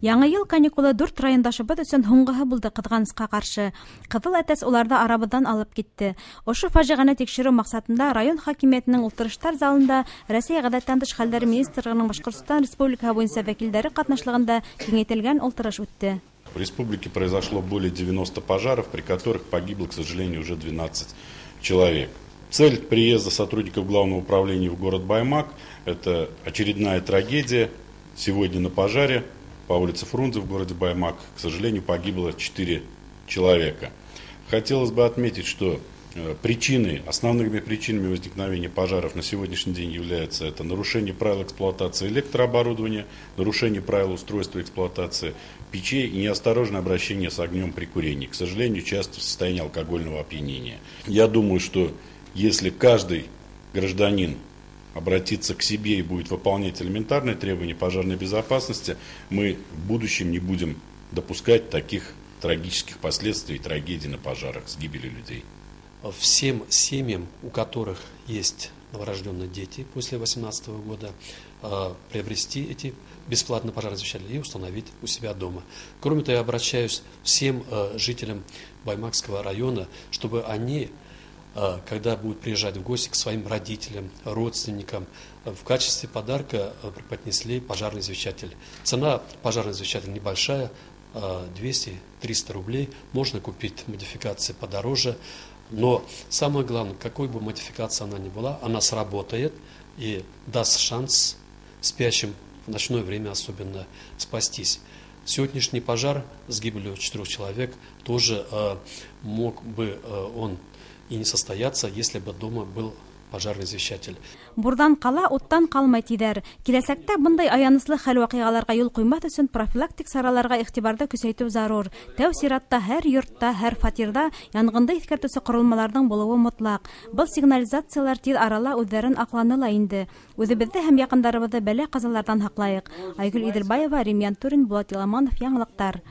Яңы ел каникулы 4 райондашыбыз өчен һуңгыһы булды кызганычка каршы. Кызыл әтәс уларда арабадан алып китте. Ошо фажиганы текшерүү максатында район хакимиятинин ултырыштар залында Россия гадәттән тыш хәлләр министрлыгының Башкортстан Республика буенча вәкилләре катнашлыгында киңәйтелгән ултырыш үтте. В республике произошло более 90 пожаров, при которых погибло, к сожалению, уже 12 человек. Цель приезда сотрудников Главного управления в город Баймак – это очередная трагедия. Сегодня на пожаре по улице Фрунзе в городе Баймак, к сожалению, погибло 4 человека. Хотелось бы отметить, что основными причинами возникновения пожаров на сегодняшний день являются это нарушение правил эксплуатации электрооборудования, нарушение правил устройства эксплуатации печей и неосторожное обращение с огнем при курении. К сожалению, часто в состоянии алкогольного опьянения. Я думаю, что если каждый гражданин обратиться к себе и будет выполнять элементарные требования пожарной безопасности, мы в будущем не будем допускать таких трагических последствий и трагедий на пожарах с гибелью людей. Всем семьям, у которых есть новорожденные дети после 2018 года, приобрести эти бесплатные пожароосвещатели и установить у себя дома. Кроме того, я обращаюсь всем жителям Баймакского района, чтобы они, когда будут приезжать в гости к своим родителям, родственникам, в качестве подарка преподнесли пожарный освещатель. Цена пожарного освещателя небольшая, 200-300 рублей. Можно купить модификации подороже. Но самое главное, какой бы модификация она ни была, она сработает и даст шанс спящим в ночное время особенно спастись. Сегодняшний пожар с гибелью 4 человек тоже мог бы он и не состояться, если бы дома был пожарный освещатель. Бурдан кала уттан калмай тидер. Киләсәктә бындай аяныслы хәл вакыйгаларга юл куймас өчен профилактик сараларга игътибарда көсәйтү зарур. Тәү сиратта һәр йортта, һәр фатирда янгынды искәртүче корылмаларның булуы мотлак. Был сигнализациялар тиз арала үзләрен акланыла инде. Үзебезне һәм якындарыбызны бәла казалардан һаклайык. Айгөл Иделбаева, Римьян Турин, Булат Иламанов, Яңалыктар.